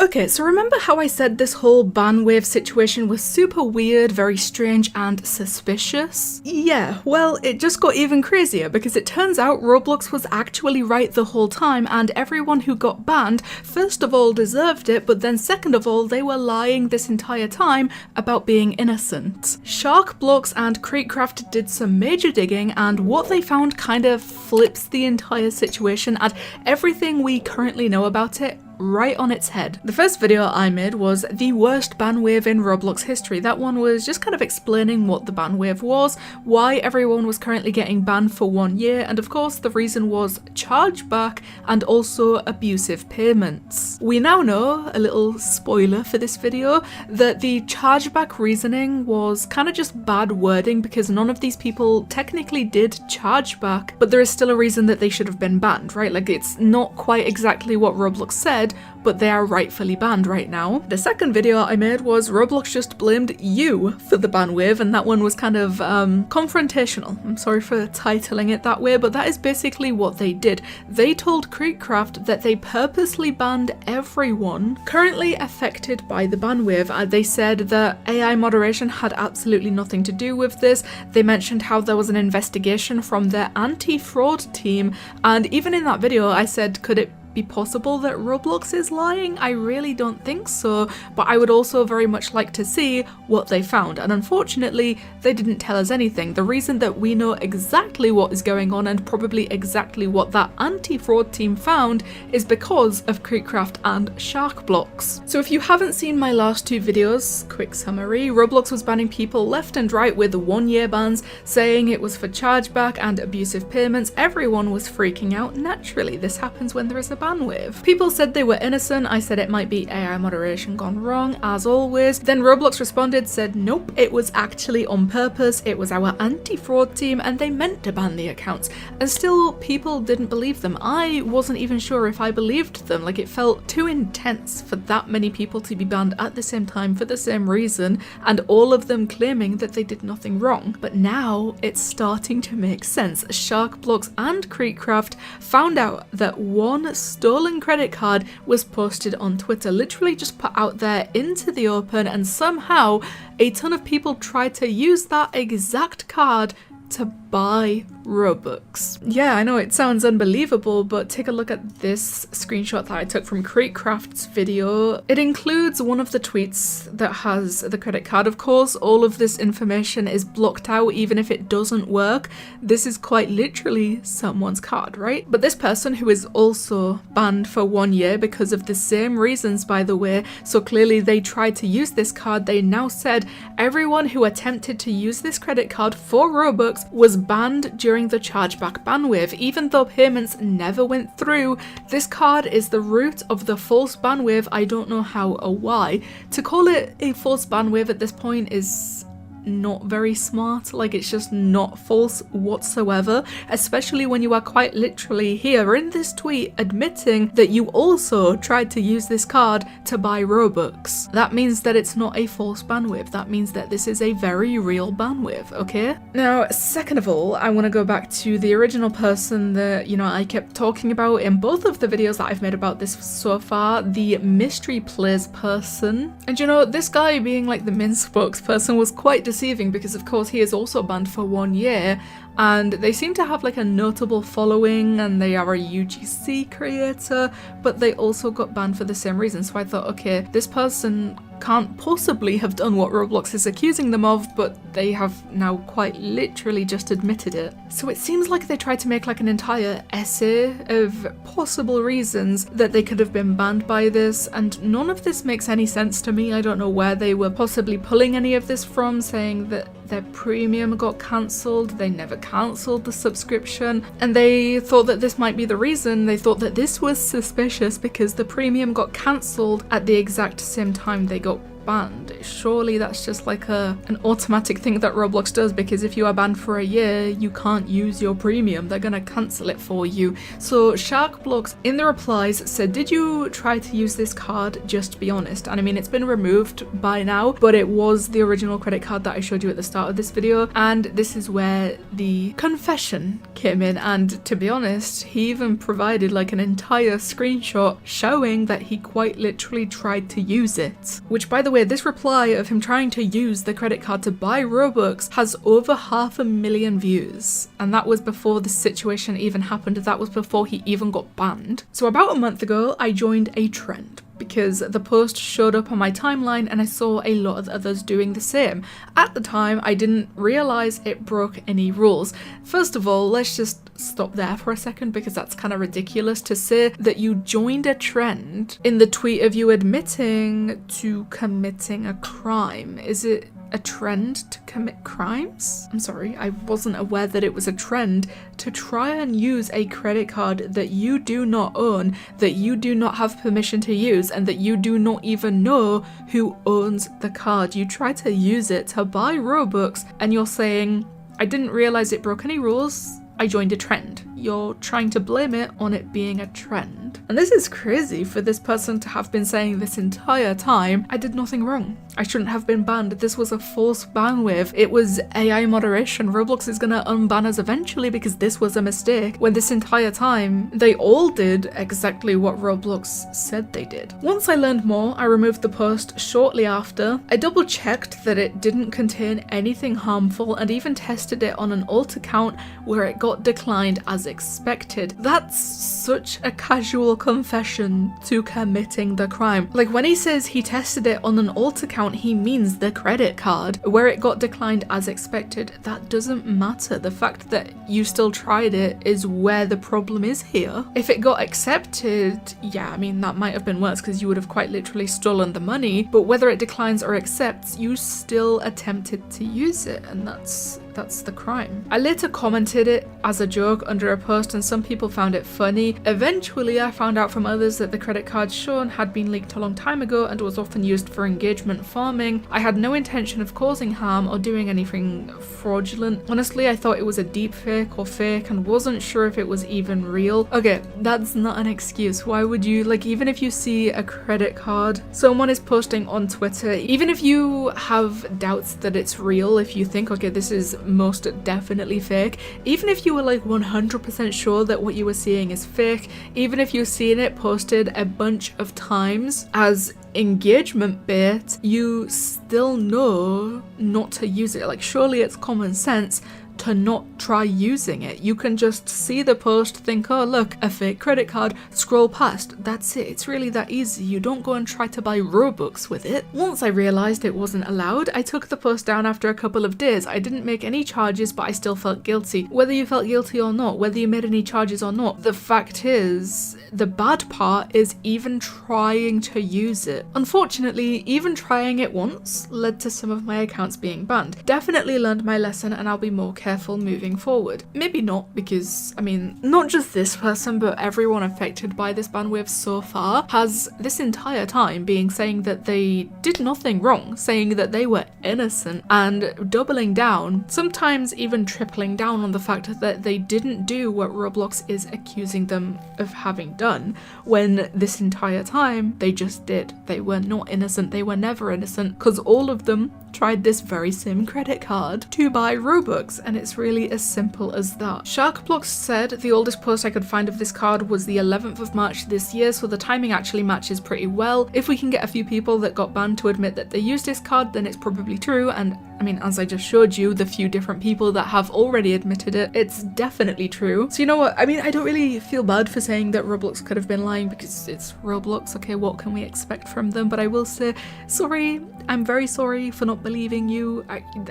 Okay, so remember how I said this whole ban wave situation was super weird, very strange and suspicious? Yeah, well, it just got even crazier because it turns out Roblox was actually right the whole time and everyone who got banned, first of all deserved it, but then second of all, they were lying this entire time about being innocent. SharkBlox and KreekCraft did some major digging and what they found kind of flips the entire situation and everything we currently know about it right on its head. The first video I made was the worst ban wave in Roblox history. That one was just kind of explaining what the ban wave was, why everyone was currently getting banned for 1 year, and of course the reason was chargeback and also abusive payments. We now know, a little spoiler for this video, that the chargeback reasoning was kind of just bad wording because none of these people technically did chargeback, but there is still a reason that they should have been banned, right? Like, it's not quite exactly what Roblox said, but they are rightfully banned right now. The second video I made was Roblox just blamed you for the ban wave, and that one was kind of confrontational. I'm sorry for titling it that way, but that is basically what they did. They told KreekCraft that they purposely banned everyone currently affected by the ban wave. They said that AI moderation had absolutely nothing to do with this. They mentioned how there was an investigation from their anti-fraud team, and even in that video I said, could it be possible that Roblox is lying? I really don't think so, but I would also very much like to see what they found, and unfortunately they didn't tell us anything. The reason that we know exactly what is going on and probably exactly what that anti-fraud team found is because of KreekCraft and SharkBlox. So if you haven't seen my last two videos, quick summary: Roblox was banning people left and right with 1 year bans, saying it was for chargeback and abusive payments. Everyone was freaking out. Naturally, this happens when there is a ban wave. People said they were innocent. I said it might be AI moderation gone wrong, as always. Then Roblox responded, said nope, it was actually on purpose, it was our anti-fraud team and they meant to ban the accounts. And still people didn't believe them. I wasn't even sure if I believed them. Like, it felt too intense for that many people to be banned at the same time for the same reason, and all of them claiming that they did nothing wrong. But now it's starting to make sense. SharkBlox and KreekCraft found out that one stolen credit card was posted on Twitter, literally just put out there into the open, and somehow a ton of people tried to use that exact card to buy Robux. Yeah, I know it sounds unbelievable, but take a look at this screenshot that I took from KreekCraft's video. It includes one of the tweets that has the credit card. Of course, all of this information is blocked out even if it doesn't work. This is quite literally someone's card, right? But this person, who is also banned for 1 year because of the same reasons, by the way, so clearly they tried to use this card. They now said everyone who attempted to use this credit card for Robux was banned during the chargeback ban wave. Even though payments never went through, this card is the root of the false ban wave. I don't know how or why. To call it a false ban wave at this point is not very smart. Like, it's just not false whatsoever, especially when you are quite literally here in this tweet admitting that you also tried to use this card to buy Robux. That means that it's not a false ban wave. That means that this is a very real ban wave, okay? Now, second of all, I want to go back to the original person that, you know, I kept talking about in both of the videos that I've made about this so far, the mystery plays person. And you know, this guy being like the main spokesperson was quite deceiving because of course he is also banned for 1 year, and they seem to have like a notable following and they are a UGC creator, but they also got banned for the same reason. So I thought, okay, this person can't possibly have done what Roblox is accusing them of, but they have now quite literally just admitted it. So it seems like they tried to make like an entire essay of possible reasons that they could have been banned by this, and none of this makes any sense to me. I don't know where they were possibly pulling any of this from, saying that their premium got cancelled. They never cancelled the subscription, and they thought that this might be the reason. They thought that this was suspicious because the premium got cancelled at the exact same time they got banned. Surely that's just like an automatic thing that Roblox does, because if you are banned for a year, you can't use your premium. They're gonna cancel it for you. So SharkBlox in the replies said, did you try to use this card? Just be honest. And I mean, it's been removed by now, but it was the original credit card that I showed you at the start of this video. And this is where the confession came in. And to be honest, he even provided like an entire screenshot showing that he quite literally tried to use it. Which, by the way, this reply of him trying to use the credit card to buy Robux has over 500,000 views. And that was before this situation even happened. That was before he even got banned. So about a month ago, I joined a trend, because the post showed up on my timeline and I saw a lot of others doing the same. At the time, I didn't realize it broke any rules. First of all, let's just stop there for a second, because that's kind of ridiculous to say that you joined a trend in the tweet of you admitting to committing a crime. Is it a trend to commit crimes? I'm sorry, I wasn't aware that it was a trend to try and use a credit card that you do not own, that you do not have permission to use, and that you do not even know who owns the card. You try to use it to buy Robux and you're saying, I didn't realize it broke any rules, I joined a trend. You're trying to blame it on it being a trend. And this is crazy for this person to have been saying this entire time, I did nothing wrong. I shouldn't have been banned. This was a false ban wave. It was AI moderation. Roblox is gonna unban us eventually because this was a mistake. When this entire time, they all did exactly what Roblox said they did. Once I learned more, I removed the post shortly after. I double checked that it didn't contain anything harmful and even tested it on an alt account where it got declined as expected. That's such a casual confession to committing the crime. Like, when he says he tested it on an alt account, he means the credit card. Where it got declined as expected, that doesn't matter. The fact that you still tried it is where the problem is here. If it got accepted, yeah, I mean, that might have been worse because you would have quite literally stolen the money, but whether it declines or accepts, you still attempted to use it, and that's the crime. I later commented it as a joke under a post and some people found it funny. Eventually I found out from others that the credit card shown had been leaked a long time ago and was often used for engagement farming. I had no intention of causing harm or doing anything fraudulent. Honestly, I thought it was a deep fake or fake and wasn't sure if it was even real. Okay, that's not an excuse. Why would you, like, even if you see a credit card someone is posting on Twitter, even if you have doubts that it's real, if you think, okay, this is most definitely fake, even if you were like 100% sure that what you were seeing is fake, even if you've seen it posted a bunch of times as engagement bait, you still know not to use it. Like, surely it's common sense to not try using it. You can just see the post, think, oh look, a fake credit card, scroll past, that's it. It's really that easy. You don't go and try to buy Robux with it. Once I realized it wasn't allowed, I took the post down after a couple of days. I didn't make any charges, but I still felt guilty. Whether you felt guilty or not, whether you made any charges or not, the fact is, the bad part is even trying to use it. Unfortunately, even trying it once led to some of my accounts being banned. Definitely learned my lesson and I'll be more careful moving forward. Maybe not, because I mean, not just this person, but everyone affected by this ban wave so far has this entire time being saying that they did nothing wrong, saying that they were innocent, and doubling down, sometimes even tripling down on the fact that they didn't do what Roblox is accusing them of having done, when this entire time they just did. They were not innocent, they were never innocent, because all of them tried this very same credit card to buy Robux, and it's really as simple as that. SharkBlox said the oldest post I could find of this card was the 11th of March this year, so the timing actually matches pretty well. If we can get a few people that got banned to admit that they used this card, then it's probably true, and I mean, as I just showed you, the few different people that have already admitted it, it's definitely true. So you know what, I mean, I don't really feel bad for saying that Roblox could have been lying because it's Roblox, okay, what can we expect from them? But I will say, sorry, I'm very sorry for not believing you.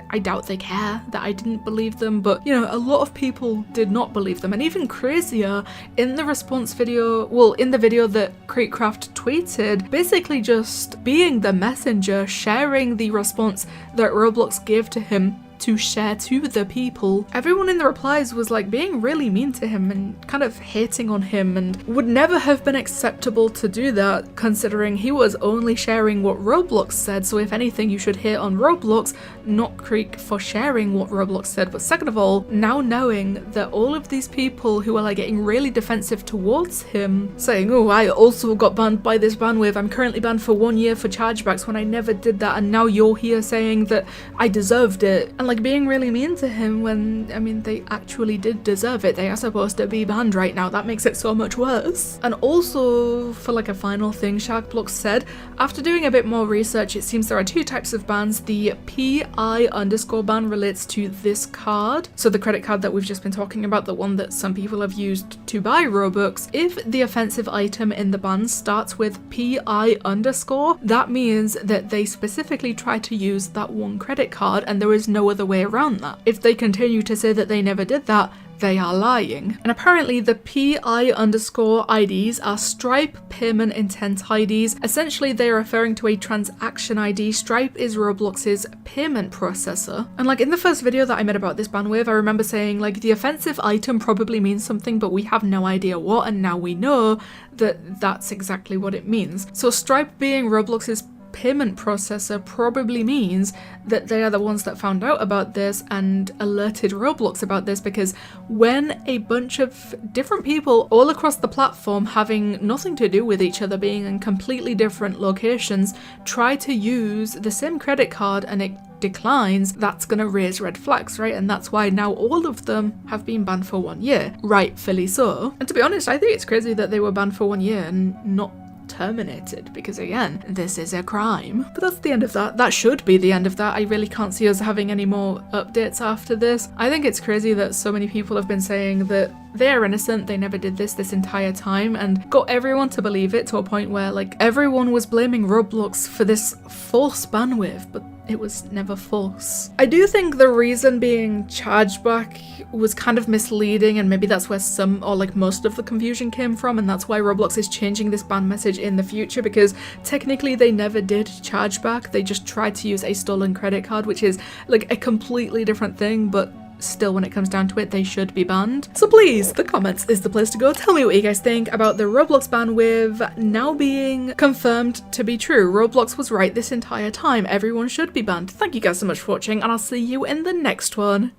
I doubt they care that I didn't believe them, but you know, a lot of people did not believe them. And even crazier, in the response video, well, in the video that KreekCraft tweeted, basically just being the messenger, sharing the response that Roblox gave to him to share to the people. Everyone in the replies was like being really mean to him and kind of hating on him, and would never have been acceptable to do that considering he was only sharing what Roblox said. So if anything, you should hate on Roblox, not Kreek, for sharing what Roblox said. But second of all, now knowing that all of these people who are like getting really defensive towards him, saying, oh, I also got banned by this ban wave, I'm currently banned for 1 year for chargebacks when I never did that, and now you're here saying that I deserved it, and like being really mean to him when, I mean, they actually did deserve it. They are supposed to be banned right now. That makes it so much worse. And also, for like a final thing, SharkBlox said, after doing a bit more research, it seems there are 2 types of bans. The PI_ ban relates to this card, so the credit card that we've just been talking about, the one that some people have used to buy Robux. If the offensive item in the ban starts with PI_, that means that they specifically try to use that one credit card and there is no other way around that. If they continue to say that they never did that, they are lying. And apparently the PI_IDs are Stripe Payment Intent IDs. Essentially they are referring to a transaction ID. Stripe is Roblox's payment processor. And like in the first video that I made about this ban wave, I remember saying like the offensive item probably means something, but we have no idea what, and now we know that that's exactly what it means. So Stripe being Roblox's payment processor probably means that they are the ones that found out about this and alerted Roblox about this, because when a bunch of different people all across the platform having nothing to do with each other, being in completely different locations, try to use the same credit card and it declines, that's gonna raise red flags, right? And that's why now all of them have been banned for 1 year, rightfully so. And to be honest, I think it's crazy that they were banned for 1 year and not terminated, because again, this is a crime. But that's the end of that. That should be the end of that. I really can't see us having any more updates after this. I think it's crazy that so many people have been saying that they're innocent, they never did this entire time, and got everyone to believe it to a point where like everyone was blaming Roblox for this false ban wave, but it was never false. I do think the reason being chargeback was kind of misleading, and maybe that's where some or like most of the confusion came from, and that's why Roblox is changing this ban message in the future, because technically they never did chargeback, they just tried to use a stolen credit card, which is like a completely different thing, but still when it comes down to it, they should be banned. So please, the comments is the place to go. Tell me what you guys think about the Roblox ban wave now being confirmed to be true. Roblox was right this entire time. Everyone should be banned. Thank you guys so much for watching, and I'll see you in the next one.